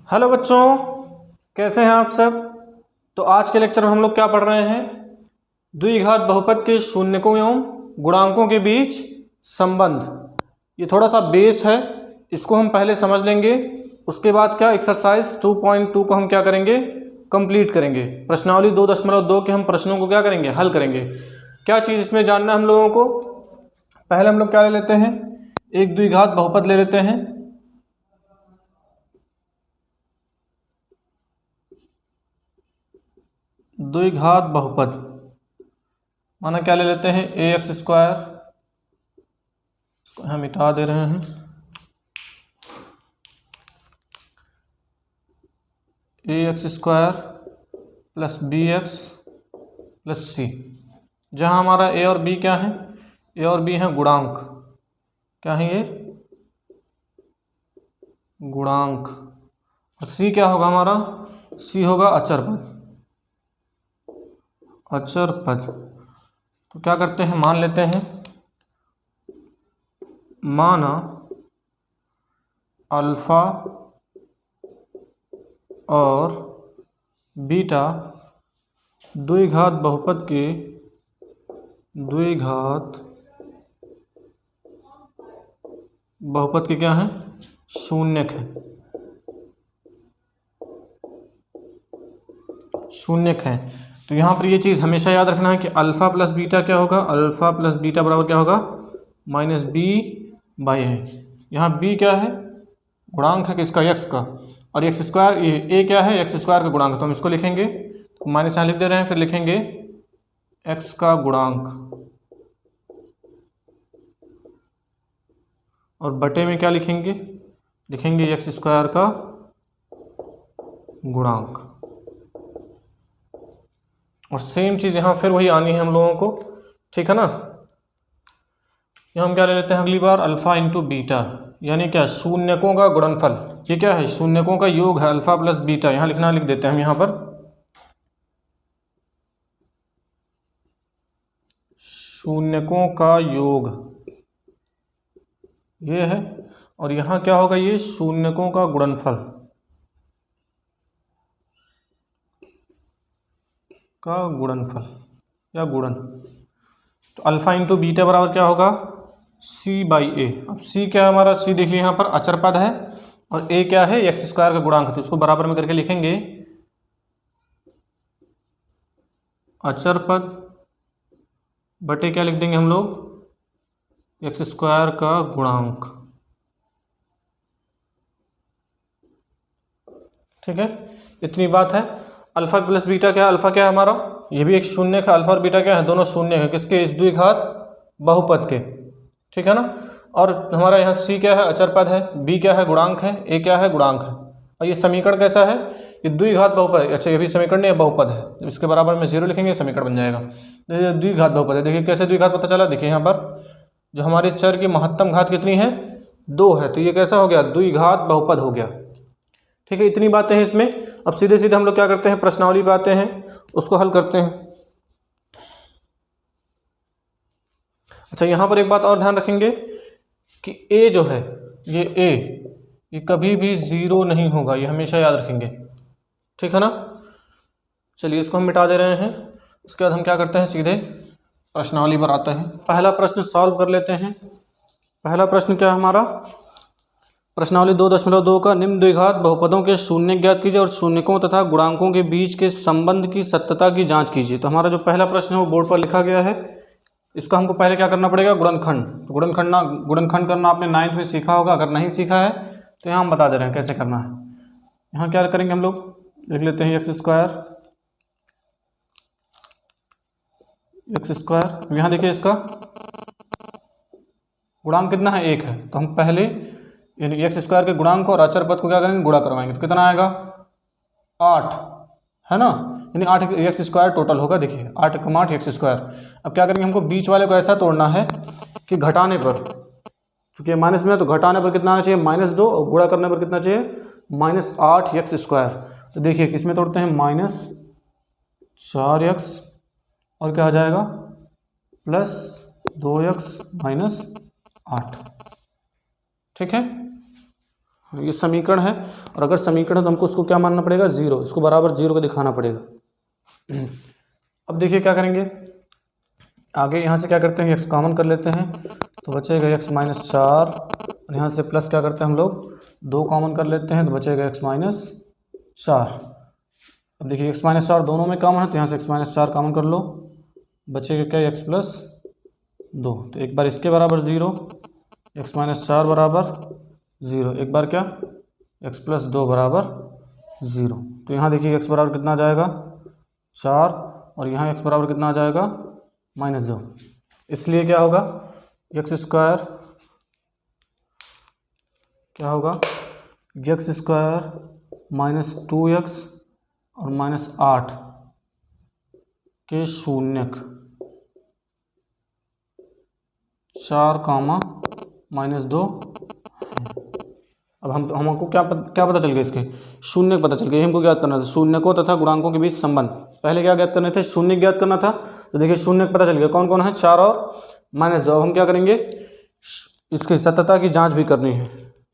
Hello बच्चों, कैसे हैं आप सब। तो आज के लेक्चर में हम लोग क्या पढ़ रहे हैं, द्विघात बहुपद के शून्यकों एवं गुणांकों के बीच संबंध। ये थोड़ा सा बेस है, इसको हम पहले समझ लेंगे। उसके बाद क्या एक्सरसाइज 2.2 को हम क्या करेंगे, कंप्लीट करेंगे। प्रश्नावली 2.2 के हम प्रश्नों को क्या करेंगे, हल करेंगे। क्या चीज़ इसमें जानना है हम लोगों को। पहले हम लोग क्या ले लेते हैं, एक द्विघात बहुपद ले लेते हैं। द्विघात बहुपद माना क्या ले लेते हैं, ए एक्स स्क्वायर, इसको हम मिटा दे रहे हैं, A X square plus B X plus C. जहाँ हमारा ए और बी क्या है, ए और बी हैं गुणांक। क्या है ये, गुणांक। और सी क्या होगा हमारा, सी होगा अचर पद, अचर पद। तो क्या करते हैं, मान लेते हैं, माना अल्फा और बीटा द्विघात बहुपद के क्या है, शून्यक है, शून्यक है। तो यहाँ पर ये चीज़ हमेशा याद रखना है कि अल्फा प्लस बीटा क्या होगा, अल्फा प्लस बीटा बराबर क्या होगा, माइनस बी बाई है। यहाँ बी क्या है, गुणांक है किसका, एक्स का, और एक्स स्क्वायर, ए क्या है, एक्स स्क्वायर का गुणांक। तो हम इसको लिखेंगे, तो माइनस यहाँ लिख दे रहे हैं, फिर लिखेंगे एक्स का गुणांक, और बटे में क्या लिखेंगे, लिखेंगे एक्स स्क्वायर का गुणांक। और सेम चीज़ यहाँ फिर वही आनी है हम लोगों को, ठीक है ना। यहाँ हम क्या ले लेते हैं अगली बार, अल्फा इंटू बीटा, यानी क्या, शून्यकों का गुणनफल। ये क्या है, शून्यकों का योग है, अल्फा प्लस बीटा। यहाँ लिखना, लिख देते हैं हम यहाँ पर, शून्यकों का योग ये है, और यहाँ क्या होगा, ये शून्यकों का गुणनफल का गुणनफल या गुणन। तो अल्फा इंटू बीटा बराबर क्या होगा, सी बाई ए। अब सी क्या है हमारा, सी देख लिया यहाँ पर अचर पद है, और ए क्या है, एक्स स्क्वायर का गुणांक। तो इसको बराबर में करके लिखेंगे अचर पद बटे क्या लिख देंगे हम लोग, एक्स स्क्वायर का गुणांक। ठीक है, इतनी बात है। अल्फा प्लस बीटा क्या है, अल्फा क्या है हमारा, ये भी एक शून्य है, अल्फा और बीटा क्या है, दोनों शून्य है, किसके, इस द्विघात बहुपद के, ठीक है ना। और हमारा यहाँ सी क्या है, अचर पद है, बी क्या है, गुणांक है, ए क्या है, गुणांक है। और ये समीकरण कैसा है, ये द्विघात बहुपद। अच्छा, ये भी समीकरण नहीं है, बहुपद है, तो इसके बराबर में 0 लिखेंगे, समीकरण बन जाएगा। तो द्विघात बहुपद है। देखिए कैसे द्विघात पता चला, देखिए यहाँ पर जो हमारे चर की महत्तम घात कितनी है, 2 है, तो ये कैसा हो गया, द्विघात बहुपद हो गया। ठीक है, इतनी बातें हैं इसमें। अब सीधे सीधे हम लोग क्या करते हैं, प्रश्नावली पे आते हैं, उसको हल करते हैं। अच्छा, यहाँ पर एक बात और ध्यान रखेंगे कि ए जो है, ये कभी भी 0 नहीं होगा, ये हमेशा याद रखेंगे, ठीक है ना। चलिए इसको हम मिटा दे रहे हैं। उसके बाद हम क्या करते हैं, सीधे प्रश्नावली पर आते हैं। पहला प्रश्न सॉल्व कर लेते हैं। पहला प्रश्न क्या है हमारा, प्रश्नावली 2.2 का, निम्न द्विघात बहुपदों के शून्य ज्ञात कीजिए और शून्यकों तथा गुणांकों के बीच के संबंध की सत्यता की जांच कीजिए। तो हमारा जो पहला प्रश्न है वो बोर्ड पर लिखा गया है। इसका हमको पहले क्या करना पड़ेगा, गुणनखंड। तो गुणनखंड करना आपने 9th में सीखा होगा, अगर नहीं सीखा है तो यहाँ हम बता दे रहे हैं कैसे करना है। यहाँ क्या करेंगे हम लोग, लिख लेते हैं एक्स स्क्वायर। यहाँ देखिए इसका गुणांक कितना है, 1 है, तो हम पहले यानी एक्स स्क्वायर के गुणांक और अचर पद को क्या करेंगे, गुणा करवाएंगे। तो कितना आएगा, 8 है ना, यानी 8 एक्स स्क्वायर टोटल होगा। देखिए 8 × 8 एक्स स्क्वायर। अब क्या करेंगे, हमको बीच वाले को ऐसा तोड़ना है कि घटाने पर, चूंकि माइनस में है तो घटाने पर कितना आना चाहिए, -2, और गुणा करने पर कितना चाहिए, -8 एक्स स्क्वायर। तो देखिए किसमें तोड़ते हैं, -4x, और क्या आ जाएगा, +2x - 8। ठीक है, ये समीकरण है, और अगर समीकरण है तो हमको उसको क्या मानना पड़ेगा, जीरो, इसको बराबर जीरो को दिखाना पड़ेगा। अब देखिए क्या करेंगे आगे, यहाँ से क्या करते हैं, एक्स कॉमन कर लेते हैं तो बचेगा एक्स माइनस 4, और यहाँ से प्लस क्या करते हैं हम लोग, 2 कॉमन कर लेते हैं तो बचेगा एक्स माइनस 4। अब देखिए एक्स माइनस 4 दोनों में कॉमन है तो यहाँ से एक्स माइनस 4 कॉमन कर लो, बचेगा क्या, एक्स प्लस 2। तो एक बार इसके बराबर 0, एक्स माइनस 4 बराबर 0, एक बार क्या, एक्स प्लस 2 बराबर 0। तो यहाँ देखिए एक्स बराबर कितना आ जाएगा, 4, और यहाँ एक्स बराबर कितना आ जाएगा, -2। इसलिए क्या होगा, एक्स स्क्वायर क्या होगा, एक्स स्क्वायर -2x और -8 के शून्यक 4, -2। अब हमको क्या पता चल गया, इसके शून्य पता चल गया। हमको ज्ञात करना था शून्यकों तथा गुणांकों के बीच संबंध। पहले क्या ज्ञात करने थे, शून्य ज्ञात करना था। तो देखिए शून्य पता चल गया, कौन कौन है, 4 और -2। अब हम क्या करेंगे, इसकी सत्यता की जांच भी करनी है,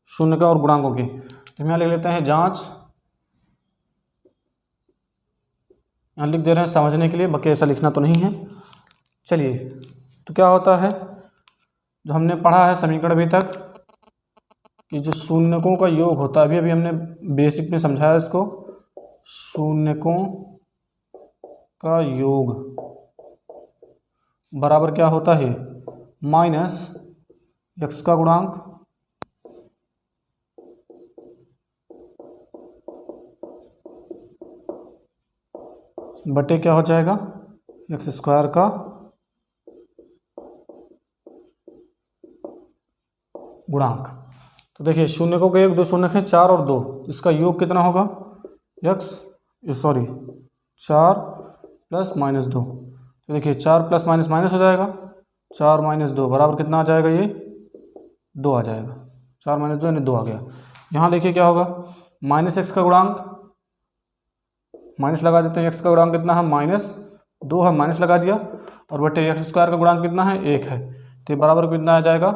शून्य और गुणांकों की। तो यहाँ लिख लेते हैं जांच, यहाँ लिख दे रहे हैं समझने के लिए, बाकी ऐसा लिखना तो नहीं है। चलिए, तो क्या होता है, जो हमने पढ़ा है समीकरण अभी तक कि जो शून्यकों का योग होता है, अभी हमने बेसिक में समझाया इसको, शून्यकों का योग बराबर क्या होता है, माइनस एक्स का गुणांक बटे क्या हो जाएगा, एक्स स्क्वायर का गुणांक। तो देखिए शून्यकों के योग, 2 शून्यक हैं 4 और 2, इसका योग कितना होगा, 4 प्लस -2। तो देखिए 4 प्लस माइनस माइनस हो जाएगा, 4 - 2 बराबर कितना आ जाएगा, ये 2 आ जाएगा। 4 - 2 यानी 2 आ गया। यहाँ देखिए क्या होगा, -x का गुणांक, माइनस लगा देते हैं, एक्स का गुणांक कितना है, -2 है, माइनस लगा दिया, और बटे एक्स स्क्वायर का गुणांक कितना है, 1 है। तो ये बराबर कितना आ जाएगा,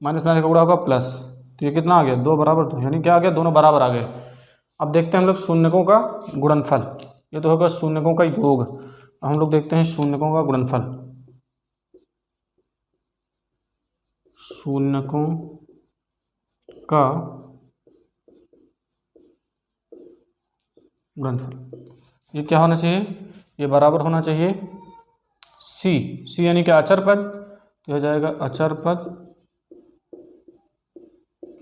माइनस का गुणा होगा प्लस, तो ये कितना आ गया, 2 बराबर 2, यानी क्या आ गया, दोनों बराबर आ गए। अब देखते हैं हम लोग शून्यकों का गुणनफल, ये तो होगा शून्यकों का योग। अब हम लोग देखते हैं शून्यकों का गुणनफल, शून्यकों का गुणनफल ये क्या होना चाहिए, ये बराबर होना चाहिए सी यानी कि अचर पद, तो हो जाएगा अचर पद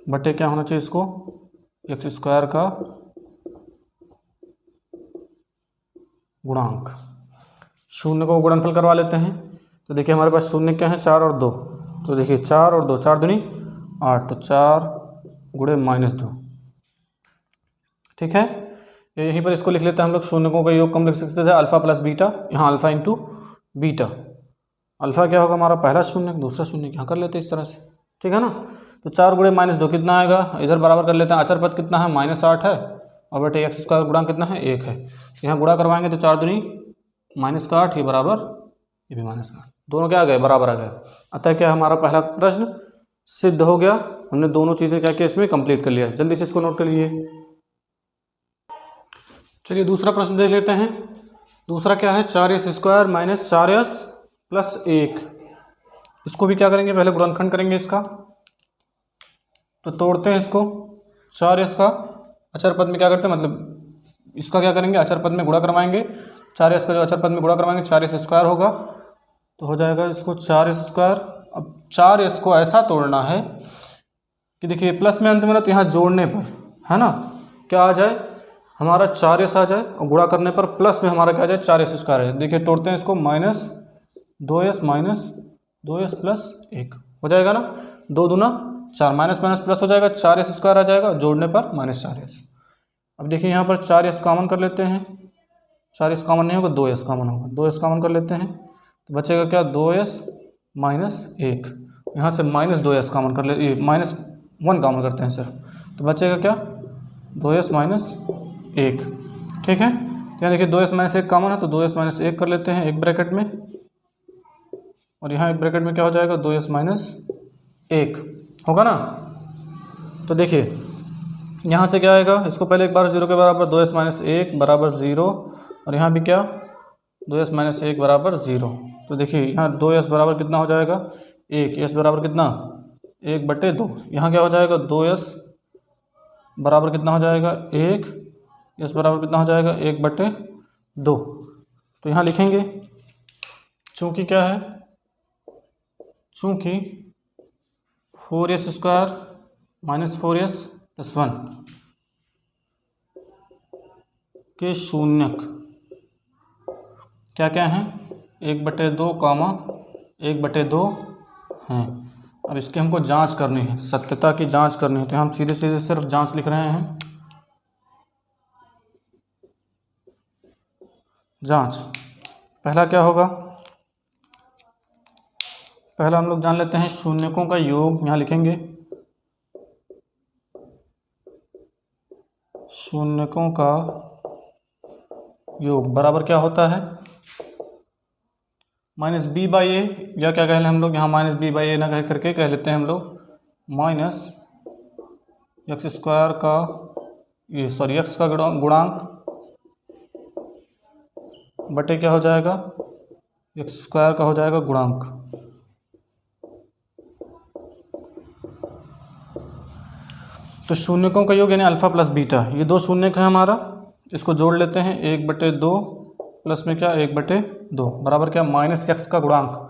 बटे क्या होना चाहिए इसको, एक्स स्क्वायर का गुणांक। शून्य को गुणनफल करवा लेते हैं। तो देखिए हमारे पास शून्य क्या है, 4 और 2। तो देखिए 4 और 2, 4 दूनी 8, तो 4 गुणे -2, ठीक है। यहीं पर इसको लिख लेते हैं हम लोग, शून्यकों का योग कम लिख सकते थे, अल्फा प्लस बीटा, यहाँ अल्फा इंटू बीटा। अल्फा क्या होगा हमारा, पहला शून्य, दूसरा शून्य यहाँ कर लेते हैं इस तरह से, ठीक है ना। तो 4 गुणे -2 कितना आएगा, इधर बराबर कर लेते हैं, अचर पद कितना है, -8 है, और बेटे एक्स स्क्वायर गुणांक कितना है, 1 है। यहाँ गुणा करवाएंगे तो 4 दूनी -8, ये बराबर, ये भी -8, दोनों क्या आ गए, बराबर आ गए। अतः क्या हमारा पहला प्रश्न सिद्ध हो गया। हमने दोनों चीज़ें क्या किया, इसमें कंप्लीट कर लिया। जल्दी से इसको नोट कर लीजिए। चलिए दूसरा प्रश्न देख लेते हैं। दूसरा क्या है, 4s square minus 4s plus 1। इसको भी क्या करेंगे, पहले गुणनखंड करेंगे इसका। तो तोड़ते हैं इसको, 4s का अचर पद में क्या करते हैं, मतलब इसका क्या करेंगे, अचर पद में गुणा करवाएंगे। 4s का जो अचर पद में गुणा करवाएंगे, 4s स्क्वायर होगा, तो हो जाएगा इसको 4s स्क्वायर। अब 4s को ऐसा तोड़ना है कि देखिए प्लस में अंत में ना, तो यहाँ जोड़ने पर है ना क्या आ जाए, हमारा 4s आ जाए, और गुणा करने पर प्लस में हमारा क्या आ जाए, 4s स्क्वायर है। देखिए तोड़ते हैं इसको, -2s प्लस 1 हो जाएगा ना, 2 दूना 4, माइनस माइनस प्लस हो जाएगा, 4s स्क्वायर आ जाएगा, जोड़ने पर -4s। अब देखिए यहाँ पर 4s कॉमन कर लेते हैं, 4s कॉमन नहीं होगा, 2s कॉमन होगा, 2s कॉमन कर लेते हैं, तो बचेगा क्या, 2s माइनस 1। यहाँ से -2s कॉमन कर ले, -1 कॉमन करते हैं सिर्फ, तो बचेगा क्या, 2s माइनस 1, ठीक है। तो यहाँ देखिए 2s माइनस 1 कॉमन है, तो 2s माइनस 1 कर लेते हैं एक ब्रैकेट में, और यहाँ एक ब्रैकेट में क्या हो जाएगा, 2s माइनस 1 होगा ना। तो देखिए यहाँ से क्या आएगा, इसको पहले एक बार 0 के बराबर 2s माइनस 1 बराबर 0, और यहाँ भी क्या 2s माइनस 1 बराबर 0। तो देखिए यहाँ 2s बराबर कितना हो जाएगा 1, s बराबर कितना 1/2। यहाँ क्या हो जाएगा 2s बराबर कितना हो जाएगा 1, s बराबर कितना हो जाएगा 1/2। तो यहाँ लिखेंगे चूँकि क्या है, चूँकि 4s square minus 4s plus 1 के शून्यक क्या क्या हैं 1/2 कामा 1/2 हैं। अब इसकी हमको जांच करनी है, सत्यता की जांच करनी है, तो हम सीधे सीधे सिर्फ जांच लिख रहे हैं। जांच पहला क्या होगा, पहला हम लोग जान लेते हैं शून्यकों का योग। यहाँ लिखेंगे शून्यकों का योग बराबर क्या होता है माइनस b बाई ए, या क्या कह लें हम लोग यहाँ माइनस b बाई ए ना कह करके कह लेते हैं हम लोग माइनस एक्स स्क्वायर का एक्स का गुणांक बटे क्या हो जाएगा एक्स स्क्वायर का हो जाएगा गुणांक। तो शून्यकों का योग यानी अल्फा प्लस बीटा, ये दो शून्यक है हमारा, इसको जोड़ लेते हैं 1/2 प्लस में क्या 1/2 बराबर क्या माइनस एक्स का गुणांक,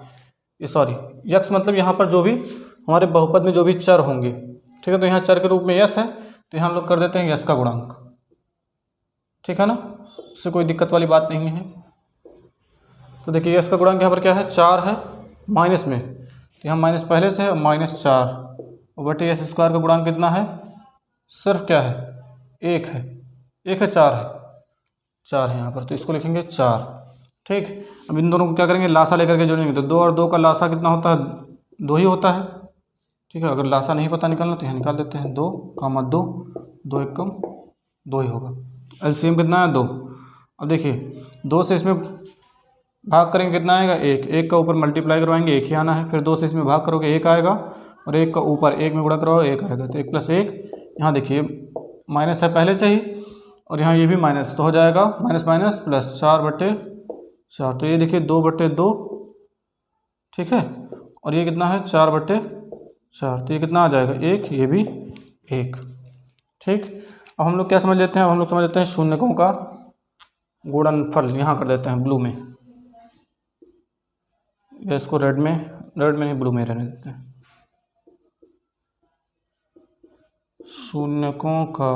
ये सॉरी यक्स मतलब यहाँ पर जो भी हमारे बहुपद में जो भी चर होंगे, ठीक है। तो यहाँ चर के रूप में यस है, तो यहाँ हम लोग कर देते हैं यस का गुणांक, ठीक है ना, इससे कोई दिक्कत वाली बात नहीं है। तो देखिए यस का गुणांक यहाँ पर क्या है 4 है माइनस में, तो यहाँ माइनस पहले से है -4 बटे एस स्क्वायर का गुणांक कितना है सिर्फ क्या है 1 है, 1 है 4 है, 4 है यहाँ पर, तो इसको लिखेंगे 4, ठीक। अब इन दोनों को क्या करेंगे लासा लेकर के जोड़ेंगे, तो 2 और 2 का लासा कितना होता है 2 ही होता है, ठीक है। अगर लासा नहीं पता निकालना तो यहाँ निकाल देते हैं 2, 2 1 कम 2 ही होगा, एलसीएम कितना है 2। अब देखिए 2 से इसमें भाग करेंगे कितना आएगा 1, 1 का ऊपर मल्टीप्लाई करवाएंगे 1 ही आना है, फिर 2 से इसमें भाग करोगे 1 आएगा, और 1 का ऊपर 1 में गुणा करवाओ 1 आएगा, तो 1 + 1 यहाँ देखिए माइनस है पहले से ही, और यहाँ ये भी माइनस, तो हो जाएगा माइनस माइनस प्लस 4/4, तो ये देखिए 2/2, ठीक है, और ये कितना है 4/4, तो ये कितना आ जाएगा 1, ये भी 1, ठीक। अब हम लोग क्या समझ लेते हैं, अब हम लोग समझ लेते हैं शून्यकों का गुणनफल, यहाँ कर देते हैं ब्लू में, या इसको रेड में नहीं ब्लू में रहने देते हैं। शून्यकों का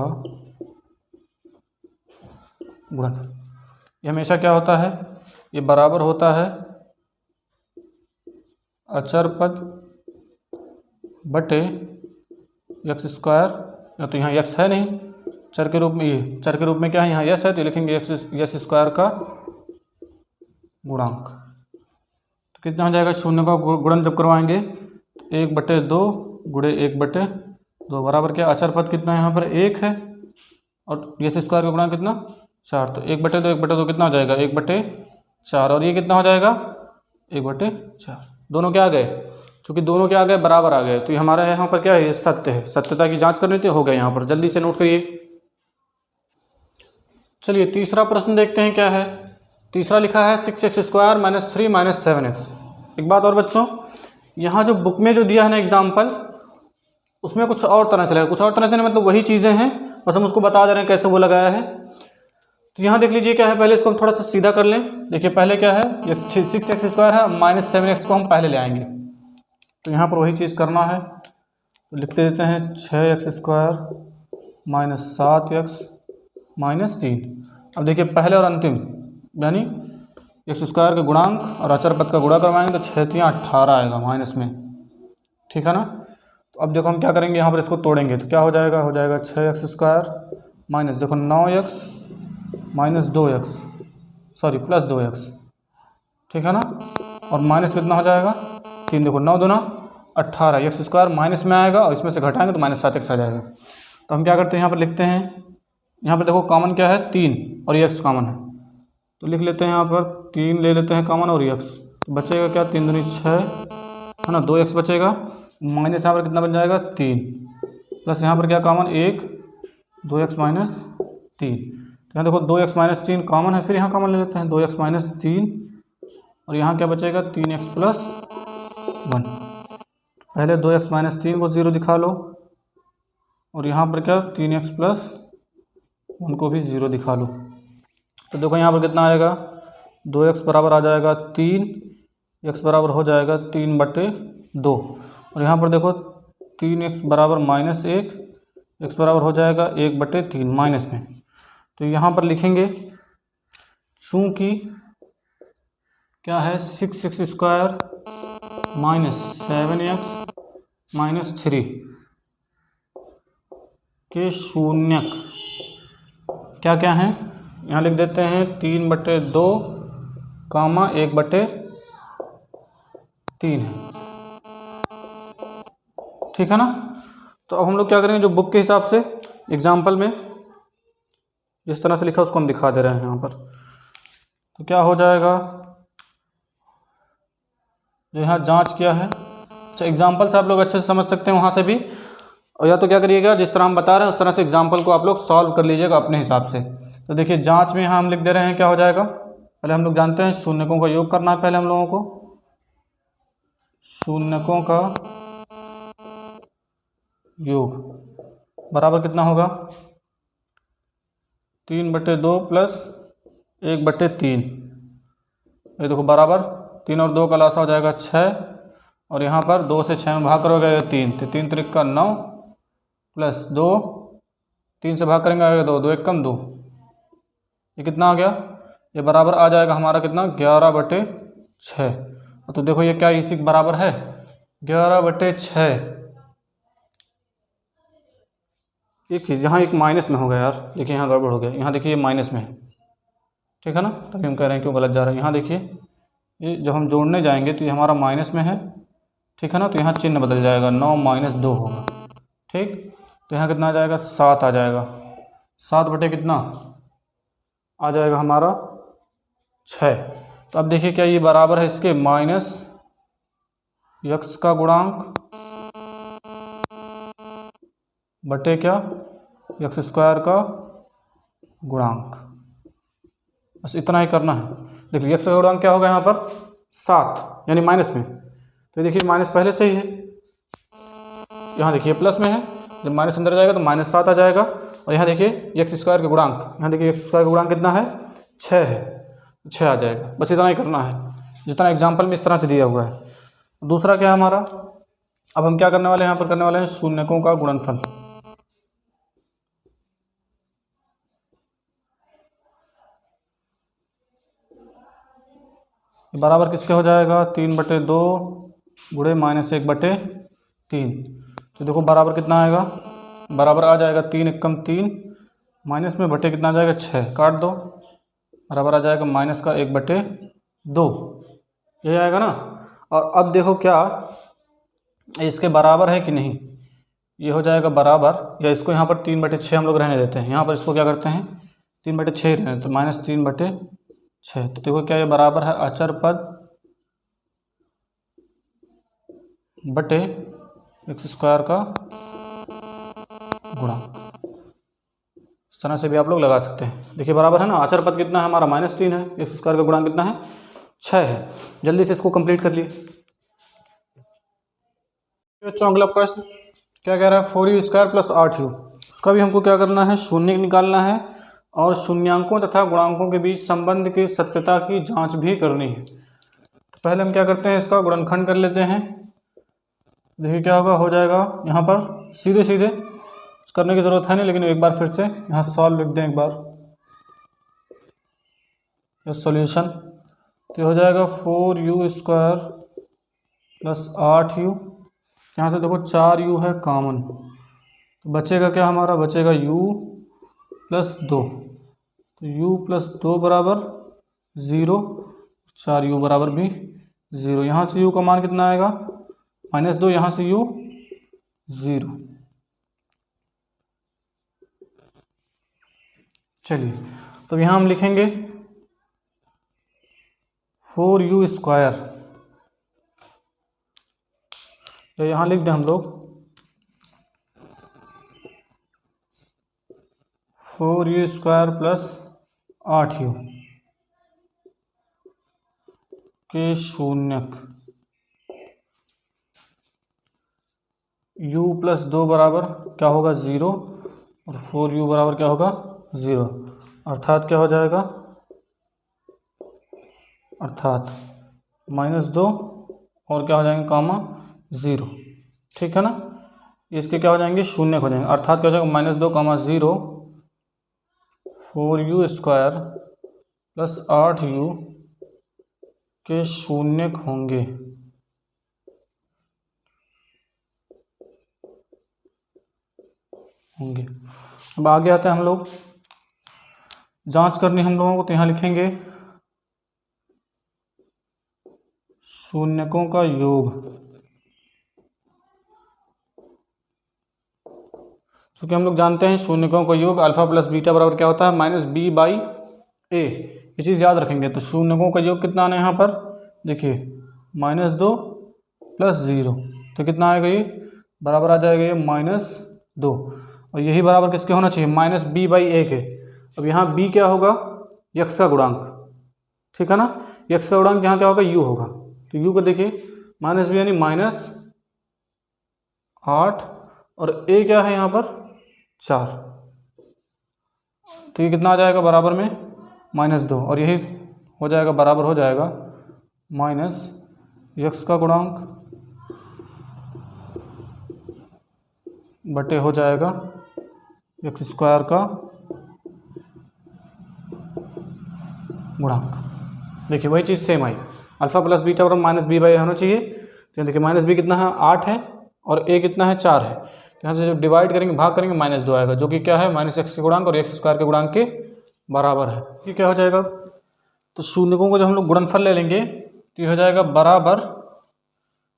गुणनफल ये हमेशा क्या होता है, ये बराबर होता है अचर पद बटे एक्स स्क्वायर, या तो यहाँ एक्स है नहीं चर के रूप में, ये चर के रूप में क्या है यहाँ यस है, तो लिखेंगे एक्स स्क्वायर का गुणांक। तो कितना हो जाएगा शून्य का गुणन जब करवाएंगे 1/2 गुणे 1/2 बराबर क्या अचर पद कितना है यहाँ पर 1 है, और एक्स स्क्वायर का गुणांक कितना 4, तो 1/2 कितना हो जाएगा 1/4, और ये कितना हो जाएगा 1/4, दोनों क्या आ गए, चूँकि दोनों क्या आ गए बराबर आ गए, तो ये हमारा यहाँ पर क्या है ये सत्य है, सत्यता की जांच करनी थी, हो गया यहाँ पर, जल्दी से नोट करिए। चलिए तीसरा प्रश्न देखते हैं क्या है। तीसरा लिखा है 6x² - 3 - 7x। एक बात और बच्चों, यहाँ जो बुक में जो दिया है ना एग्जाम्पल, उसमें कुछ और तरह से लगा, कुछ और तरह से नहीं मतलब वही चीज़ें हैं, बस हम उसको बता दे रहे हैं कैसे वो लगाया है। तो यहाँ देख लीजिए क्या है, पहले इसको हम थोड़ा सा सीधा कर लें। देखिए पहले क्या है, ये 6x² है, -7x को हम पहले ले आएंगे, तो यहाँ पर वही चीज़ करना है, तो लिखते देते हैं 6x² - 7x - 3। अब देखिए पहले और अंतिम यानी एक्स स्क्वायर का गुणांक और अचर पद का गुणा करवाएंगे, तो 6 × 18 आएगा माइनस में, ठीक है ना। तो अब देखो हम क्या करेंगे, यहाँ पर इसको तोड़ेंगे, तो क्या हो जाएगा 6x² माइनस देखो 9x - 2x sorry plus 2x, ठीक है ना, और माइनस कितना हो जाएगा 3, देखो 9 दूना 18, x² माइनस में आएगा और इसमें से घटाएंगे तो -7x आ जाएगा। तो हम क्या करते हैं यहाँ पर लिखते हैं, यहाँ पर देखो कॉमन क्या है 3 और ये x कॉमन है, तो लिख लेते हैं यहाँ पर 3 ले लेते हैं कॉमन और x, तो बचेगा क्या 3 दूनी 6 है ना, 2x बचेगा, माइनस यहाँ पर कितना बन जाएगा 3, प्लस यहाँ पर क्या कॉमन 1 2x माइनस 3। तो यहाँ देखो 2x माइनस 3 कॉमन है, फिर यहाँ कॉमन ले लेते हैं 2x माइनस 3 और यहाँ क्या बचेगा 3x प्लस 1। पहले 2x माइनस 3 को 0 दिखा लो और यहाँ पर क्या 3x प्लस 1 को भी 0 दिखा लो। तो देखो यहाँ पर कितना आएगा 2x बराबर आ जाएगा 3, x बराबर हो जाएगा 3/2 और यहाँ पर देखो 3x बराबर माइनस 1, x बराबर हो जाएगा 1/3 माइनस में। तो यहाँ पर लिखेंगे चूँकि क्या है 6x square minus 7x minus 3 के शून्यक क्या क्या हैं, यहाँ लिख देते हैं 3/2 कामा 1/3 है, ठीक है ना। तो अब हम लोग क्या करेंगे, जो बुक के हिसाब से एग्जाम्पल में जिस तरह से लिखा उसको हम दिखा दे रहे हैं यहाँ पर। तो क्या हो जाएगा, जो यहाँ जांच किया है, अच्छा एग्जाम्पल से आप लोग अच्छे से समझ सकते हैं वहाँ से भी, और या तो क्या करिएगा जिस तरह हम बता रहे हैं उस तरह से एग्जाम्पल को आप लोग सॉल्व कर लीजिएगा अपने हिसाब से। तो देखिए जांच में यहाँ हम लिख दे रहे हैं क्या हो जाएगा, पहले हम लोग जानते हैं शून्यकों का योग करना है पहले हम लोगों को। शून्यकों का योग बराबर कितना होगा 3/2 प्लस 1/3। ये देखो बराबर 3 और 2 का लासा हो जाएगा 6 और यहाँ पर 2 से 6 में भाग करोगे 3, तो 3 त्रिक 9 प्लस 2, 3 से भाग करेंगे आएगा 2, 2 1 कम 2, ये कितना आ गया, ये बराबर आ जाएगा हमारा कितना 11/6। तो देखो ये क्या इसी के बराबर है 11/6। एक चीज़ यहाँ एक माइनस में हो गया यार, देखिए यहाँ गड़बड़ हो गया, यहाँ देखिए ये माइनस में है, ठीक है ना, तभी हम कह रहे हैं क्यों गलत जा रहा है। यहाँ देखिए ये जब हम जोड़ने जाएंगे तो ये हमारा माइनस में है, ठीक है ना, तो यहाँ चिन्ह बदल जाएगा 9 - 2 होगा, ठीक। तो यहाँ कितना आ जाएगा 7 आ जाएगा, 7 बटे कितना आ जाएगा हमारा 6। तो अब देखिए क्या ये बराबर है इसके माइनस x का गुणांक बटे क्या x स्क्वायर का गुणांक, बस इतना ही करना है। देखिए x का गुणांक क्या होगा यहाँ पर 7 यानी माइनस में, तो देखिए माइनस पहले से ही है, यहाँ देखिए प्लस में है, जब माइनस अंदर जाएगा तो -7 आ जाएगा। और यहाँ देखिए x स्क्वायर का गुणांक, यहाँ देखिए x स्क्वायर का गुणांक कितना है 6 है, 6 आ जाएगा, बस इतना ही करना है जितना एग्जाम्पल में इस तरह से दिया हुआ है। दूसरा क्या है हमारा, अब हम क्या करने वाले हैं, यहाँ पर करने वाले हैं शून्यकों का गुणनफल। बराबर किसके हो जाएगा 3/2 गुणे -1/3। तो देखो बराबर कितना आएगा, बराबर आ जाएगा 3 एकम 3 माइनस में बटे कितना आ जाएगा 6, काट दो, बराबर आ जाएगा माइनस का 1/2, ये आएगा ना। और अब देखो क्या इसके बराबर है कि नहीं, ये हो जाएगा बराबर, या इसको यहाँ पर 3/6 हम लोग रहने देते हैं, यहाँ पर इसको क्या करते हैं 3/6 ही रहने देते हैं, -3/6। तो देखो क्या ये बराबर है अचर पद बटे x स्क्वायर का गुणांक। इस तरह से भी आप लोग लगा सकते हैं, देखिए बराबर है ना, अचर पद कितना है हमारा -3 है, x स्क्वायर का गुणांक कितना है 6 है। जल्दी से इसको कंप्लीट कर लिए। बच्चों अगला प्रश्न क्या कह रहा है 4u² + 8u, इसका भी हमको क्या करना है शून्य निकालना है और शून्यांकों तथा गुणांकों के बीच संबंध की सत्यता की जांच भी करनी है। तो पहले हम क्या करते हैं इसका गुणनखंड कर लेते हैं, देखिए क्या होगा, हो जाएगा यहाँ पर सीधे सीधे करने की ज़रूरत है नहीं, लेकिन एक बार फिर से यहाँ सॉल्व लिख दें एक बार, ये सॉल्यूशन। तो हो जाएगा 4u² + 8u, यहाँ से देखो 4u है कॉमन, तो बचेगा क्या हमारा, बचेगा u + 2, तो u + 2 बराबर 0, 4u बराबर भी 0, यहाँ से u का मान कितना आएगा -2, यहाँ से u 0। चलिए तो यहाँ हम लिखेंगे 4u², तो यहाँ लिख दें हम लोग 4u² प्लस 8u के शून्यक u प्लस 2 बराबर क्या होगा 0 और 4u बराबर क्या होगा 0, अर्थात क्या हो जाएगा, अर्थात -2 और क्या हो जाएंगे कामा 0, ठीक है ना। इसके क्या हो जाएंगे शून्य हो जाएंगे, अर्थात क्या हो जाएगा -2 कामा 0 4u² प्लस 8u के शून्यक होंगे। अब आगे आते हैं हम लोग, जांच करनी हम लोगों को, तो यहाँ लिखेंगे शून्यकों का योग। क्योंकि हम लोग जानते हैं शून्यकों का योग अल्फा प्लस बीटा बराबर क्या होता है -b/a, ये चीज़ याद रखेंगे। तो शून्यकों का योग कितना आना है यहाँ पर, देखिए -2 प्लस 0, तो कितना आएगा ये बराबर आ जाएगा ये -2, और यही बराबर किसके होना चाहिए -b/a के। अब यहाँ b क्या होगा, यक्स का गुणांक, ठीक है ना, यक्स का गुणांक यहाँ क्या होगा u होगा। तो u को देखिए -b यानी -8 और a क्या है यहाँ पर 4, तो ये कितना आ जाएगा बराबर में -2, और यही हो जाएगा बराबर हो जाएगा यक्स का गुणांक बटे हो जाएगा x² का गुणांक। देखिए वही चीज़ सेम आई, अल्फा प्लस बीटा बराबर -b/a होना चाहिए। तो देखिए -b कितना है 8 है और a कितना है 4 है, यहाँ से जब डिवाइड करेंगे भाग करेंगे -2 आएगा, जो कि क्या है -x के गुणांक और x² के गुणांक के बराबर है। ये क्या हो जाएगा, तो शून्यकों को जब हम लोग गुणनफल ले लेंगे तो ये हो जाएगा बराबर,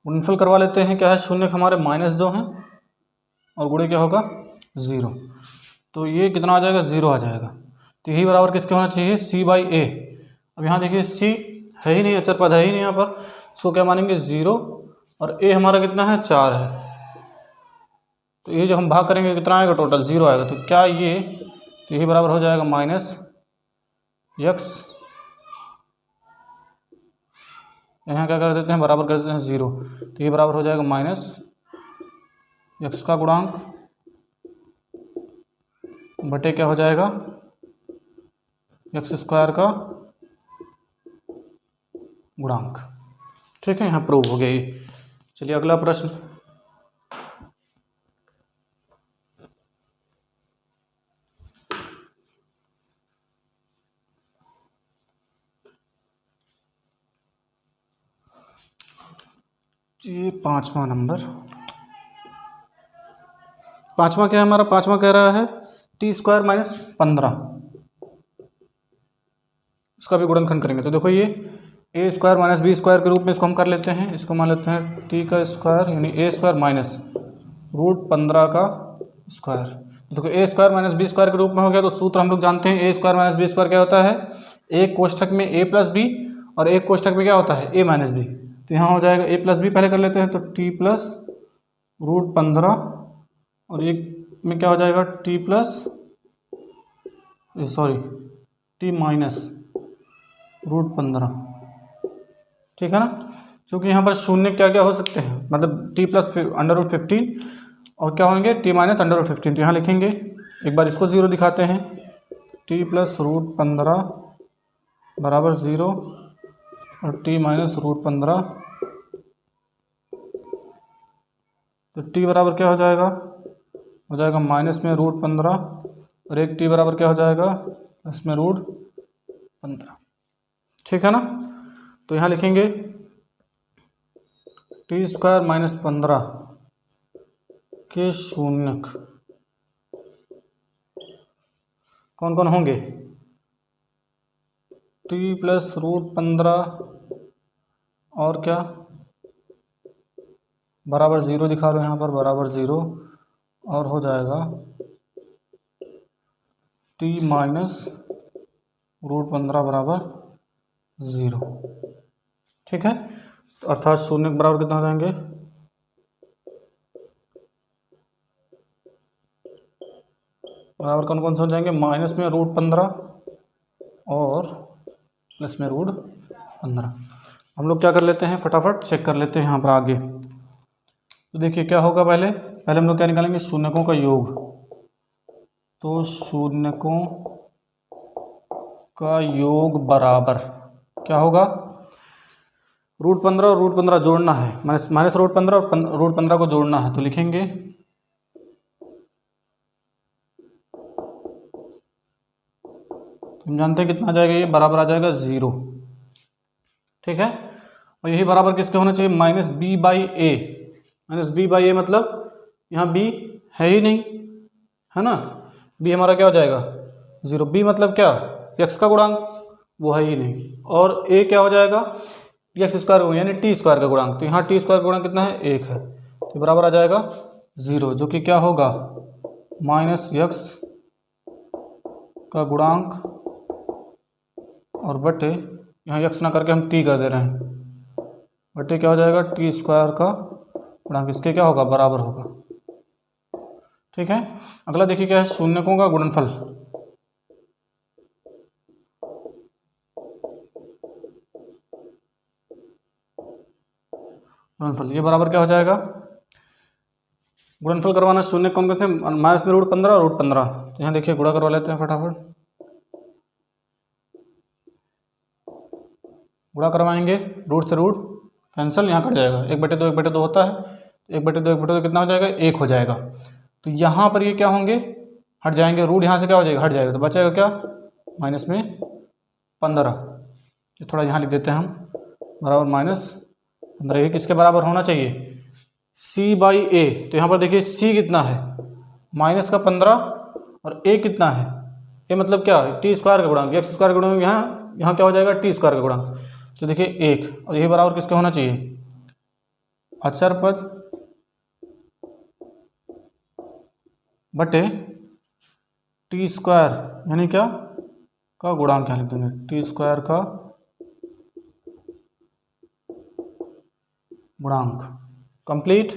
गुणनफल करवा लेते हैं, क्या है शून्यक हमारे -2 हैं और गुणे क्या होगा 0, तो ये कितना आ जाएगा 0 आ जाएगा। तो यही बराबर किसके होना चाहिए c/a। अब यहाँ देखिए c है ही नहीं, अचर पद है ही नहीं यहाँ पर, इसको क्या मानेंगे 0, और a हमारा कितना है 4 है, तो ये जो हम भाग करेंगे कितना आएगा टोटल 0 आएगा। तो क्या ये, तो यही बराबर हो जाएगा -x, यहाँ क्या कर देते हैं बराबर कर देते हैं 0, तो ये बराबर हो जाएगा -x का गुणांक बटे क्या हो जाएगा x² का गुणांक, ठीक है, यहाँ प्रूव हो गया ये। चलिए अगला प्रश्न, ये 5वां नंबर, 5वां क्या है हमारा, 5वां कह रहा है t² - 15, इसका भी गुणनखंड करेंगे। तो देखो ये a² - b² के रूप में इसको हम कर लेते हैं, इसको मान लेते हैं t का स्क्वायर यानी a² माइनस √15 का स्क्वायर। देखो a² - b² के रूप में हो गया, तो सूत्र हम लोग जानते हैं a² - b² क्या होता है, एक कोष्ठक में a प्लस b और एक कोष्ठक में क्या होता है a माइनस b। तो यहाँ हो जाएगा a प्लस b पहले कर लेते हैं, तो t प्लस √15 और एक में क्या हो जाएगा t माइनस √15, ठीक है ना। क्योंकि यहाँ पर शून्य क्या क्या हो सकते हैं, मतलब t प्लस √15 और क्या होंगे t माइनस √15, तो यहाँ लिखेंगे, एक बार इसको 0 दिखाते हैं, t प्लस √15 बराबर 0 और t माइनस √15, तो t बराबर क्या हो जाएगा माइनस में √15 और एक t बराबर क्या हो जाएगा प्लस में √15, ठीक है ना। तो यहाँ लिखेंगे t² - 15 के शून्यक कौन कौन होंगे, t प्लस √15 और क्या बराबर 0 दिखा रहे हैं यहाँ पर, बराबर 0, और हो जाएगा t माइनस √15 बराबर 0, ठीक है। तो अर्थात शून्य के बराबर कितना हो जाएंगे, बराबर कौन कौन से हो जाएंगे, माइनस में √15 और प्लस में √15। हम लोग क्या कर लेते हैं, फटाफट चेक कर लेते हैं यहाँ पर आगे। तो देखिए क्या होगा, पहले हम लोग क्या निकालेंगे, शून्यकों का योग। तो शून्यकों का योग बराबर क्या होगा, √15 और √15 जोड़ना है, माइनस √15 और √15 को जोड़ना है। तो लिखेंगे हम जानते हैं कितना आ जाएगा, ये बराबर आ जाएगा 0। ठीक है, और यही बराबर किसके होना चाहिए, -b/a। -b/a मतलब यहाँ b है ही नहीं, है ना, b हमारा क्या हो जाएगा 0। b मतलब क्या, x का गुणांक, वो है ही नहीं। और a क्या हो जाएगा, x² यानी t² का गुणांक। तो यहाँ t² का गुणांक कितना है, 1 है। तो बराबर आ जाएगा 0, जो कि क्या होगा, -x का गुणांक और बटे, यहाँ x ना करके हम t कर दे रहे हैं, बटे क्या हो जाएगा, t² का गुणांक, इसके क्या होगा, बराबर होगा। ठीक है, अगला देखिए क्या है, शून्यकों का गुणनफल। गुणनफल ये बराबर क्या हो जाएगा, गुणनफल करवाना शून्य कौन कौन से, माइनस में √15 और √15। तो यहाँ देखिए गुणा करवा लेते हैं फटाफट, गुणा करवाएंगे, रूट से रूट कैंसिल, यहाँ कट जाएगा, 1/2 होता है, 1/2 कितना हो जाएगा, 1 हो जाएगा। तो यहाँ पर ये क्या होंगे, हट जाएंगे, रूट यहाँ से क्या हो जाएगा, हट जाएगा, तो बचेगा क्या, माइनस में 15। ये थोड़ा यहाँ लिख देते हैं हम, बराबर -15। ये किसके बराबर होना चाहिए, c/a। तो यहाँ पर देखिए c कितना है, -15 और a कितना है, a मतलब क्या, t² का गुणांक, x² का गुणांक, यहाँ क्या हो जाएगा, t² का गुणांक। तो देखिए 1, और यही बराबर किसके होना चाहिए, अचर पद बटे t² यानी क्या, का गुणांक, यहाँ लिख देंगे t² का गुणांक। कंप्लीट।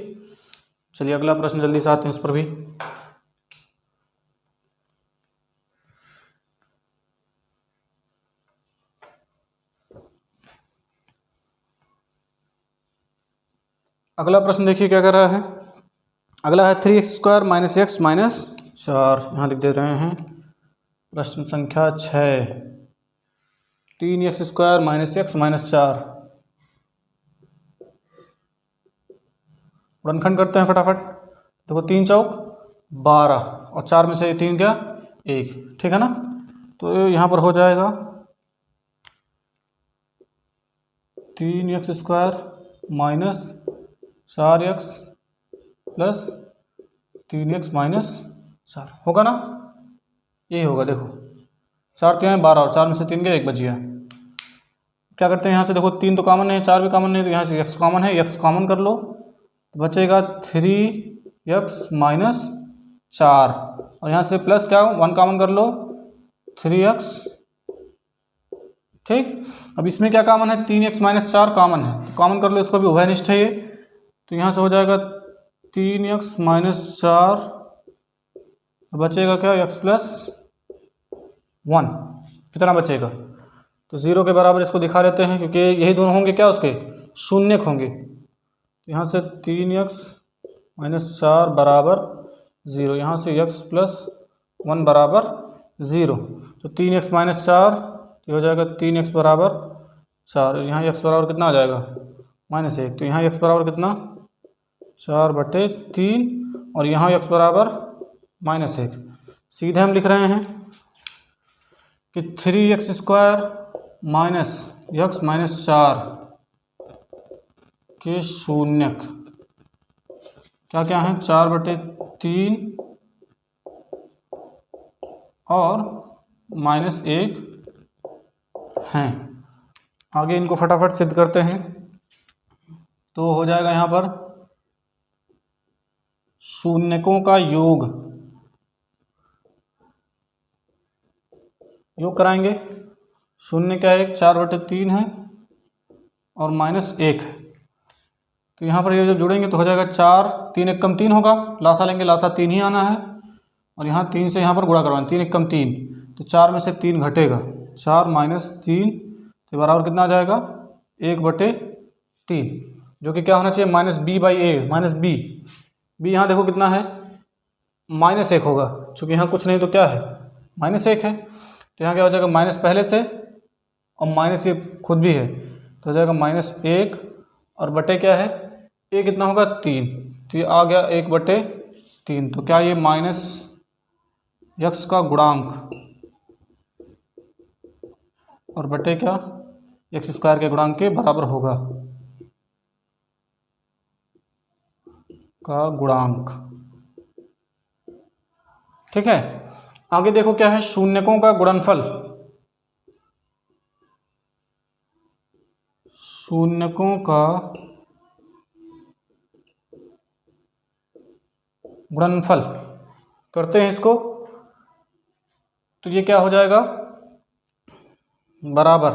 चलिए अगला प्रश्न जल्दी से आते हैं उस पर भी। अगला प्रश्न देखिए क्या कर रहा है, अगला है 3x² - x - 4। यहाँ लिख दे रहे हैं प्रश्न संख्या 6, 3x² - x - 4। गुणनखंड करते हैं फटाफट। देखो 3 चौक 12 और 4 में से 3 क्या, 1, ठीक है ना। तो यहाँ पर हो जाएगा 3x² - 4x प्लस 3x - 4 होगा ना, यही होगा। देखो 4 3 12 और 4 में से 3 गया, 1 बच गया। क्या करते हैं यहाँ से, देखो 3 तो कॉमन है, 4 भी कॉमन नहीं, तो यहाँ से x कॉमन है, x कॉमन कर लो तो बचेगा 3x - 4 और यहाँ से प्लस क्या 1 कॉमन कर लो 3x। ठीक, अब इसमें क्या कॉमन है, 3x - 4 कॉमन है, तो कॉमन कर लो इसको भी, उभयनिष्ठ है ये। तो यहाँ से हो जाएगा 3x - 4, बचेगा क्या, x + 1, कितना बचेगा, तो 0 के बराबर इसको दिखा लेते हैं, क्योंकि यही दोनों होंगे क्या, उसके शून्यक होंगे। तो यहाँ से 3x - 4 बराबर 0, यहाँ से x + 1 बराबर 0। तो 3x - 4 ये हो जाएगा 3x बराबर 4, यहाँ x बराबर कितना आ जाएगा, -1। तो यहाँ x बराबर कितना, 4/3 और यहाँ x बराबर -1। सीधे हम लिख रहे हैं कि 3x² - x - 4 के शून्यक क्या क्या हैं, 4/3 और -1 हैं। आगे इनको फटाफट सिद्ध करते हैं। तो हो जाएगा यहाँ पर शून्यकों का योग कराएंगे। शून्य क्या है, 4/3 है और -1 है। तो यहाँ पर ये जब जुड़ेंगे तो हो जाएगा 4, 3 × 3 होगा, लासा लेंगे, लासा 3 ही आना है, और यहाँ 3 से यहाँ पर गुणा करवाना, 3 एकम 3, तो 4 में से 3 घटेगा, 4 माइनस 3 तो बराबर कितना आ जाएगा 1/3, जो कि क्या होना चाहिए -b/a, माइनस बी यहाँ देखो कितना है -1 होगा, चूँकि यहाँ कुछ नहीं तो क्या है -1 है, तो यहाँ क्या हो जाएगा माइनस पहले से और माइनस ये खुद भी है, तो हो जाएगा -1 और बटे क्या है a कितना होगा 3, तो ये आ गया 1/3, तो क्या ये माइनस x का गुणांक और बटे क्या x² के गुणांक के बराबर होगा, का गुणांक। ठीक है, आगे देखो क्या है, शून्यकों का गुणनफल, शून्यकों का गुणनफल करते हैं इसको, तो ये क्या हो जाएगा बराबर,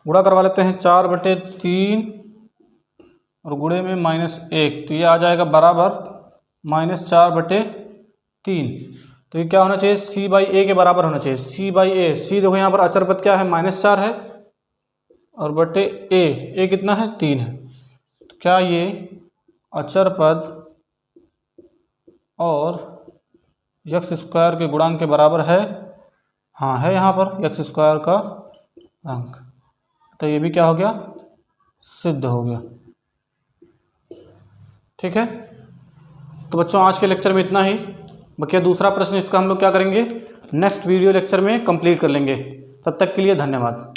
गुणा करवा लेते हैं 4/3 और गुणे में -1, तो ये आ जाएगा बराबर -4/3, तो ये क्या होना चाहिए c/a के बराबर होना चाहिए, c/a, c देखो यहाँ पर अचर पद क्या है -4 है और बटे a कितना है 3 है, तो क्या ये अचर पद और x² के गुणांक के बराबर है, हाँ है यहाँ पर x² का गुणांक, तो ये भी क्या हो गया सिद्ध हो गया। ठीक है, तो बच्चों आज के लेक्चर में इतना ही, बाकी दूसरा प्रश्न इसका हम लोग क्या करेंगे नेक्स्ट वीडियो लेक्चर में कंप्लीट कर लेंगे, तब तक के लिए धन्यवाद।